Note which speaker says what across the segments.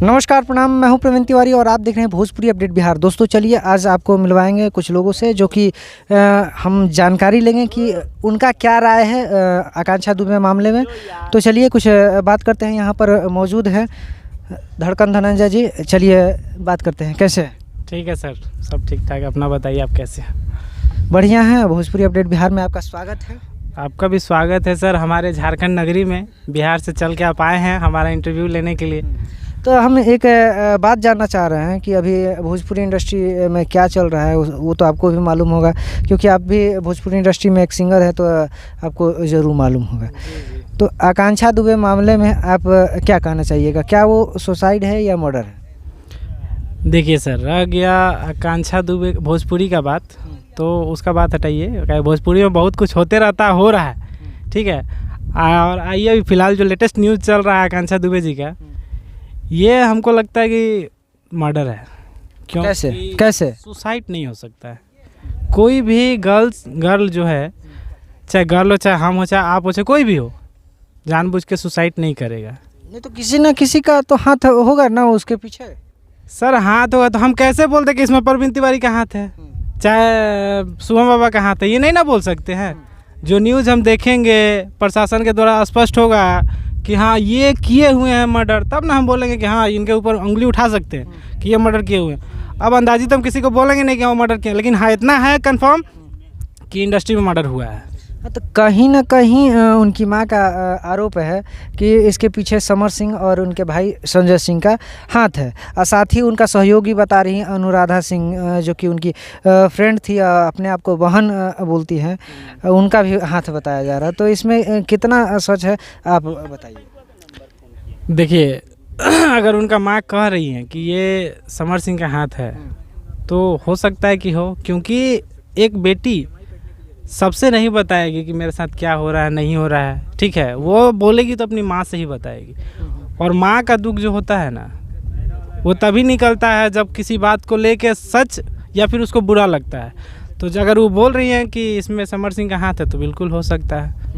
Speaker 1: नमस्कार प्रणाम, मैं हूं प्रवीण तिवारी और आप देख रहे हैं भोजपुरी अपडेट बिहार। दोस्तों चलिए आज आपको मिलवाएंगे कुछ लोगों से जो कि हम जानकारी लेंगे कि उनका क्या राय है आकांक्षा दुबे मामले में। तो चलिए कुछ बात करते हैं। यहाँ पर मौजूद है धड़कन धनंजय जी, चलिए बात करते हैं। कैसे हैं?
Speaker 2: ठीक है सर, सब ठीक ठाक। अपना बताइए, आप कैसे हैं?
Speaker 1: बढ़िया हैं। भोजपुरी अपडेट बिहार में आपका स्वागत है।
Speaker 2: आपका भी स्वागत है सर, हमारे झारखंड नगरी में। बिहार से चल के आप आए हैं हमारा इंटरव्यू लेने के लिए।
Speaker 1: तो हम एक बात जानना चाह रहे हैं कि अभी भोजपुरी इंडस्ट्री में क्या चल रहा है, वो तो आपको भी मालूम होगा क्योंकि आप भी भोजपुरी इंडस्ट्री में एक सिंगर है, तो आपको ज़रूर मालूम होगा। तो आकांक्षा दुबे मामले में आप क्या कहना चाहिएगा? क्या वो सुसाइड है या मर्डर है?
Speaker 2: देखिए सर, रह गया आकांक्षा दुबे भोजपुरी का बात, तो उसका बात हटाइए। भोजपुरी में बहुत कुछ होते रहता हो रहा है, ठीक है। और आइए अभी फ़िलहाल जो लेटेस्ट न्यूज़ चल रहा है आकांक्षा दुबे जी का, ये हमको लगता है कि मर्डर है। क्यों? कैसे सुसाइड नहीं हो सकता है। कोई भी गर्ल जो है, चाहे गर्ल हो, चाहे हम हो, चाहे आप हो, चाहे कोई भी हो, जानबूझ के सुसाइड नहीं करेगा।
Speaker 1: नहीं तो किसी ना किसी का तो हाथ होगा ना उसके पीछे।
Speaker 2: सर हाथ होगा तो हम कैसे बोलते कि इसमें प्रवीण तिवारी का हाथ है, चाहे शुभम बाबा का हाथ है? ये नहीं ना बोल सकते हैं। जो न्यूज़ हम देखेंगे प्रशासन के द्वारा स्पष्ट होगा कि हाँ ये किए हुए हैं मर्डर, तब ना हम बोलेंगे कि हाँ इनके ऊपर उंगली उठा सकते हैं कि ये मर्डर किए हुए हैं। अब अंदाजी तो हम किसी को बोलेंगे नहीं कि वो मर्डर किया, लेकिन हाँ इतना है कंफर्म कि इंडस्ट्री में मर्डर हुआ है।
Speaker 1: तो कहीं ना कहीं उनकी मां का आरोप है कि इसके पीछे समर सिंह और उनके भाई संजय सिंह का हाथ है। और साथ ही उनका सहयोगी बता रही हैं अनुराधा सिंह, जो कि उनकी फ्रेंड थी, अपने आप को बहन बोलती हैं, उनका भी हाथ बताया जा रहा है। तो इसमें कितना सच है आप बताइए।
Speaker 2: देखिए अगर उनका माँ कह रही है कि ये समर सिंह का हाथ है तो हो सकता है कि हो, क्योंकि एक बेटी सबसे नहीं बताएगी कि मेरे साथ क्या हो रहा है नहीं हो रहा है, ठीक है। वो बोलेगी तो अपनी माँ से ही बताएगी। और माँ का दुख जो होता है ना, वो तभी निकलता है जब किसी बात को लेके सच या फिर उसको बुरा लगता है। तो अगर वो बोल रही हैं कि इसमें समर सिंह का हाथ है तो बिल्कुल हो सकता है।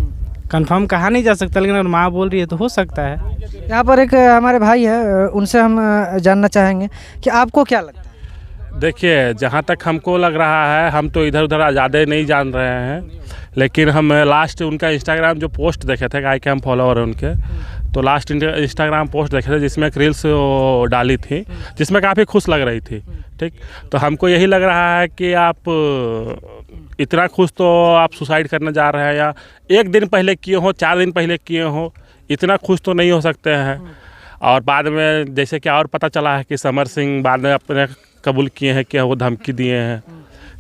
Speaker 2: कंफर्म कहा नहीं जा सकता, लेकिन अगर माँ बोल रही है तो हो सकता है।
Speaker 1: यहाँ पर एक हमारे भाई है, उनसे हम जानना चाहेंगे कि आपको क्या लगता है?
Speaker 3: देखिए, जहाँ तक हमको लग रहा है, हम तो इधर उधर ज़्यादा नहीं जान रहे हैं, लेकिन हम लास्ट उनका इंस्टाग्राम जो पोस्ट देखे थे, आई के हम फॉलोअर हैं उनके, तो लास्ट इंस्टाग्राम पोस्ट देखे थे जिसमें एक रील्स डाली थी जिसमें काफ़ी खुश लग रही थी, ठीक। तो हमको यही लग रहा है कि आप इतना खुश तो आप सुसाइड करने जा रहे हैं, या एक दिन पहले किए हो, 4 दिन पहले किए हो, इतना खुश तो नहीं हो सकते हैं। और बाद में जैसे कि और पता चला है कि समर सिंह बाद में अपने कबूल किए हैं कि वो धमकी दिए हैं,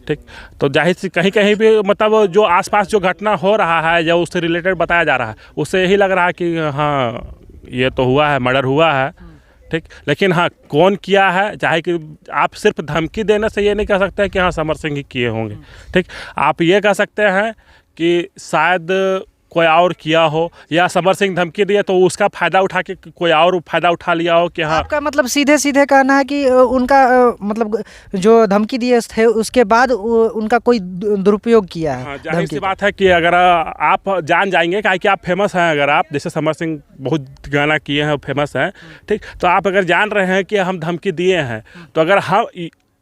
Speaker 3: ठीक। तो जाहिर सी कहीं कहीं भी मतलब जो आसपास जो घटना हो रहा है या उससे रिलेटेड बताया जा रहा है, उससे यही लग रहा है कि हाँ ये तो हुआ है, मर्डर हुआ है, ठीक। लेकिन हाँ कौन किया है, चाहे कि आप सिर्फ धमकी देने से ये नहीं कह सकते कि हाँ समर सिंह ही किए होंगे, ठीक। आप ये कह सकते हैं कि शायद कोई और किया हो, या समर सिंह धमकी दिए तो उसका फ़ायदा उठा के कोई और फ़ायदा उठा लिया हो कि हाँ।
Speaker 1: आपका मतलब सीधे सीधे कहना है कि उनका मतलब जो धमकी दिए थे उसके बाद उनका कोई दुरुपयोग किया है?
Speaker 3: हाँ, जाहिर सी बात है कि अगर आप जान जाएंगे कि आप फेमस हैं, अगर आप जैसे समर सिंह बहुत गाना किए हैं, फेमस हैं, ठीक। तो आप अगर जान रहे हैं कि हम धमकी दिए हैं, तो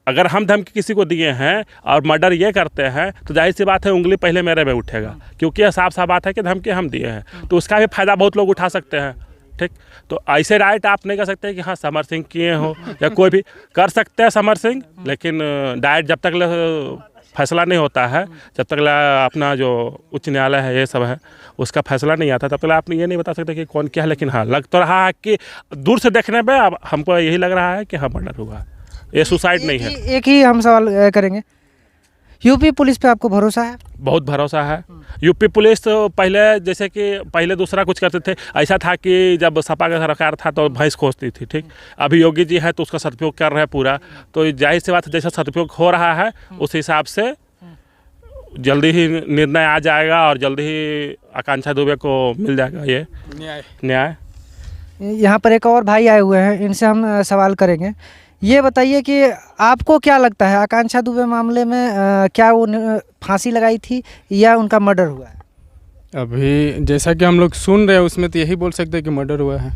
Speaker 3: अगर हम धमकी किसी को दिए हैं और मर्डर ये करते हैं, तो जाहिर सी बात है उंगली पहले मेरे में उठेगा, क्योंकि साफ साफ बात है कि धमकी हम दिए हैं, तो उसका भी फ़ायदा बहुत लोग उठा सकते हैं, ठीक। तो ऐसे राइट आप नहीं कर सकते कि हाँ समर सिंह किए हो, या कोई भी कर सकते हैं समर सिंह, लेकिन डायरेक्ट जब तक फैसला नहीं होता है, जब तक अपना जो उच्च न्यायालय है ये सब है उसका फैसला नहीं आता, तब तक आप ये नहीं बता सकते कि कौन क्या है। लेकिन हाँ लग तो रहा है कि दूर से देखने में अब हमको यही लग रहा है कि हाँ मर्डर हुआ है, ये सुसाइड नहीं है।
Speaker 1: एक ही हम सवाल करेंगे, यूपी पुलिस पे आपको भरोसा है?
Speaker 3: बहुत भरोसा है। यूपी पुलिस तो पहले जैसे कि पहले दूसरा कुछ करते थे, ऐसा था कि जब सपा का सरकार था तो भैंस खोजती थी, ठीक। अभी योगी जी है तो उसका सदुपयोग कर रहे हैं पूरा, तो जाहिर सी बात है जैसा सदुपयोग हो रहा है उस हिसाब से जल्दी ही निर्णय आ जाएगा और जल्दी ही आकांक्षा दुबे को मिल जाएगा ये न्याय।
Speaker 1: यहाँ पर एक और भाई आए हुए हैं, इनसे हम सवाल करेंगे। ये बताइए कि आपको क्या लगता है आकांक्षा दुबे मामले में क्या वो फांसी लगाई थी या उनका मर्डर हुआ है?
Speaker 4: अभी जैसा कि हम लोग सुन रहे हैं उसमें तो यही बोल सकते हैं कि मर्डर हुआ है।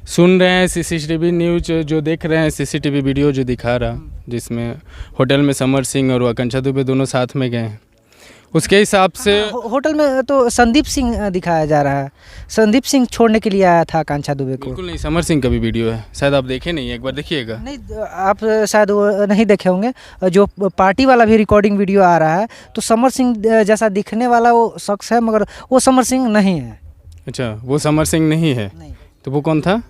Speaker 4: सुन रहे हैं सीसीटीवी न्यूज जो देख रहे हैं, सीसीटीवी वीडियो जो दिखा रहा, जिसमें होटल में समर सिंह और आकांक्षा दुबे दोनों साथ में गए हैं, उसके हिसाब से
Speaker 1: होटल में तो संदीप सिंह दिखाया जा रहा है। संदीप सिंह छोड़ने के लिए आया था आकांक्षा दुबे को।
Speaker 4: बिल्कुल नहीं, समर सिंह का भी वीडियो है, शायद आप देखे नहीं, एक बार देखिएगा।
Speaker 1: नहीं, आप शायद वो नहीं देखे होंगे। जो पार्टी वाला भी रिकॉर्डिंग वीडियो आ रहा है, तो समर सिंह जैसा दिखने वाला वो शख्स है, मगर वो समर सिंह नहीं है।
Speaker 4: अच्छा, वो समर सिंह नहीं है?
Speaker 1: नहीं।
Speaker 4: तो वो कौन था?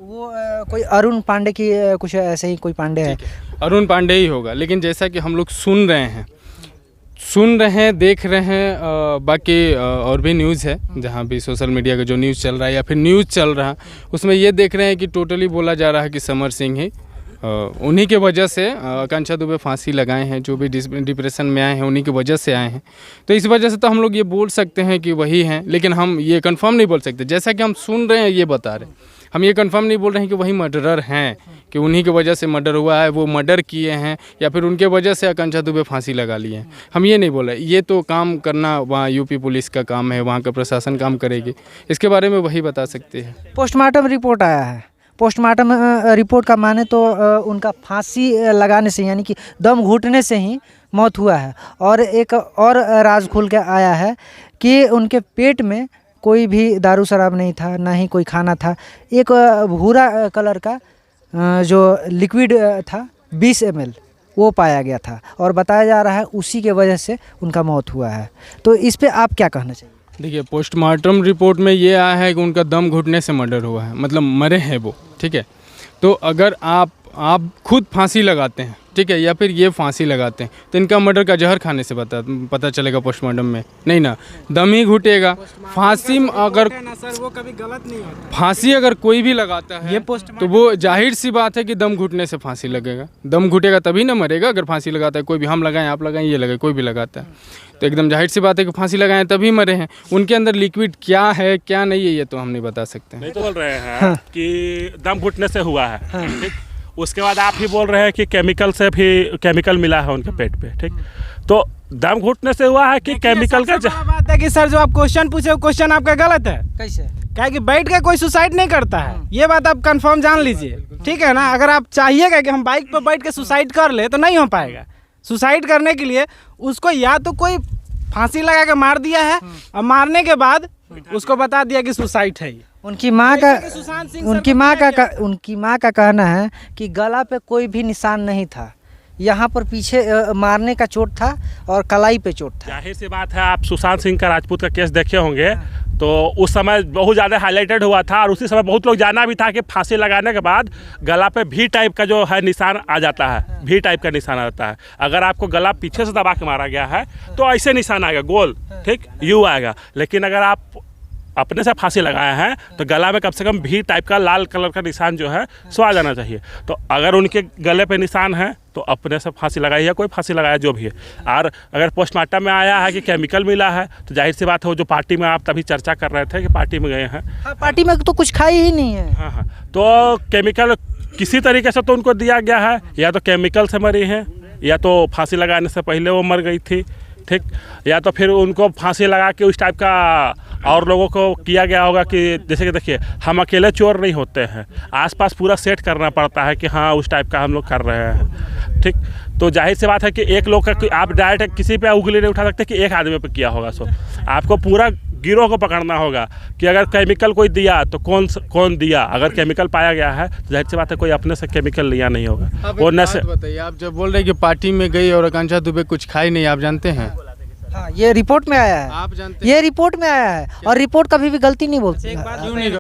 Speaker 1: वो कोई अरुण पांडे की कुछ ऐसे ही कोई पांडे है।
Speaker 4: अरुण पांडे ही होगा। लेकिन जैसा कि हम लोग सुन रहे हैं, देख रहे हैं, बाकी और भी न्यूज़ है, जहाँ भी सोशल मीडिया का जो न्यूज़ चल रहा है या फिर न्यूज़ चल रहा है, उसमें ये देख रहे हैं कि टोटली बोला जा रहा है कि समर सिंह ही उन्हीं के वजह से आकांक्षा दुबे फांसी लगाए हैं। जो भी डिप्रेशन में आए हैं उन्हीं की वजह से आए हैं। तो इस वजह से तो हम लोग ये बोल सकते हैं कि वही हैं, लेकिन हम ये कंफर्म नहीं बोल सकते। जैसा कि हम सुन रहे हैं, ये बता रहे हैं, हम ये कंफर्म नहीं बोल रहे हैं कि वही मर्डरर हैं, कि उन्हीं की वजह से मर्डर हुआ है, वो मर्डर किए हैं, या फिर उनके वजह से आकांक्षा दुबे फांसी लगा लिए हैं। हम ये नहीं बोल रहे। ये तो काम करना वहाँ यूपी पुलिस का काम है, वहाँ का प्रशासन काम करेगी, इसके बारे में वही बता सकते हैं।
Speaker 1: पोस्टमार्टम रिपोर्ट आया है। पोस्टमार्टम रिपोर्ट का माने तो उनका फांसी लगाने से, यानी कि दम घुटने से ही मौत हुआ है। और एक और राज खुल के आया है कि उनके पेट में कोई भी दारू शराब नहीं था, ना ही कोई खाना था। एक भूरा कलर का जो लिक्विड था 20 ml, वो पाया गया था, और बताया जा रहा है उसी के वजह से उनका मौत हुआ है। तो इस पे आप क्या कहना चाहिए?
Speaker 4: देखिए, पोस्टमार्टम रिपोर्ट में ये आया है कि उनका दम घुटने से मर्डर हुआ है, मतलब मरे हैं वो, ठीक है। तो अगर आप खुद फांसी लगाते हैं, ठीक है, या फिर ये फांसी लगाते हैं, तो इनका मर्डर का जहर खाने से पता चलेगा पोस्टमार्टम में? नहीं ना, दम ही घुटेगा। फांसी अगर
Speaker 2: वो कभी गलत नहीं होता।
Speaker 4: फांसी अगर कोई भी लगाता है तो वो जाहिर सी बात है कि दम घुटने से फांसी लगेगा। दम घुटेगा तभी ना मरेगा। अगर फांसी लगाता है कोई भी, हम लगाएं, आप लगाएं, ये लगाए, कोई भी लगाता है, तो एकदम जाहिर सी बात है कि फांसी लगाएं तभी मरे हैं। उनके अंदर लिक्विड क्या है क्या नहीं है, ये तो हम नहीं बता सकते हैं।
Speaker 3: नहीं तो बोल रहे हैं कि दम घुटने से हुआ है, ठीक। उसके बाद आप ही बोल रहे हैं कि केमिकल से भी केमिकल मिला है उनके पेट पे, ठीक। तो दम घुटने से हुआ है कि केमिकल का
Speaker 2: बात है कि सर जो आप क्वेश्चन पूछे वो क्वेश्चन आपका गलत है।
Speaker 1: कैसे?
Speaker 2: क्या कि बैठ के कोई सुसाइड नहीं करता है, ये बात आप कंफर्म जान लीजिए, ठीक है ना। अगर आप चाहिएगा कि हम बाइक पर बैठ के सुसाइड कर ले, तो नहीं हो पाएगा। सुसाइड करने के लिए उसको या तो कोई फांसी लगा के मार दिया है, और मारने के बाद उसको बता दिया कि सुसाइड है।
Speaker 1: उनकी माँ का कहना है कि गला पे कोई भी निशान नहीं था, यहाँ पर पीछे मारने का चोट था और कलाई पे चोट था।
Speaker 3: जाहिर सी बात है, आप सुशांत सिंह का राजपूत का केस देखे होंगे, तो उस समय बहुत ज़्यादा हाईलाइटेड हुआ था, और उसी समय बहुत लोग जाना भी था कि फांसी लगाने के बाद गला पे भी टाइप का जो है निशान आ जाता है, भी टाइप का निशान आता है। अगर आपको गला पीछे से दबा के मारा गया है तो ऐसे निशान आएगा, गोल, ठीक, यू आएगा। लेकिन अगर आप अपने से फांसी लगाया है तो गला में कम से कम भी टाइप का लाल कलर का निशान जो है सो आ जाना चाहिए। तो अगर उनके गले पे निशान है तो अपने से फांसी लगाई है, कोई फांसी लगाया जो भी है। और अगर पोस्टमार्टम में आया है कि केमिकल मिला है, तो जाहिर सी बात है, वो जो पार्टी में आप तभी चर्चा कर रहे थे कि पार्टी में गए हैं।
Speaker 1: हाँ, पार्टी में तो कुछ खाई ही नहीं है।
Speaker 3: हाँ, तो केमिकल किसी तरीके से तो उनको दिया गया है, या तो केमिकल से मरी है, या तो फांसी लगाने से पहले वो मर गई थी, ठीक, या तो फिर उनको फांसी लगा के उस टाइप का और लोगों को किया गया होगा कि जैसे कि देखिए, हम अकेले चोर नहीं होते हैं, आसपास पूरा सेट करना पड़ता है कि हाँ उस टाइप का हम लोग कर रहे हैं, ठीक। तो जाहिर सी बात है कि एक लोग का आप डायरेक्ट किसी पे उंगली नहीं उठा सकते कि एक आदमी पे किया होगा। सो आपको पूरा गिरोह को पकड़ना होगा कि अगर केमिकल कोई दिया तो कौन दिया। अगर केमिकल पाया गया है तो जाहिर सी बात है कोई अपने से केमिकल लिया नहीं होगा। वो नशे
Speaker 4: बताइए, आप जब बोल रहे हैं कि पार्टी में गई और आकांक्षा दुबे कुछ खाई नहीं, आप जानते हैं?
Speaker 1: हाँ, ये रिपोर्ट में आया है।
Speaker 4: आप जानते हैं?
Speaker 1: ये रिपोर्ट में आया है, और रिपोर्ट कभी भी गलती नहीं बोलती।
Speaker 4: क्यों नहीं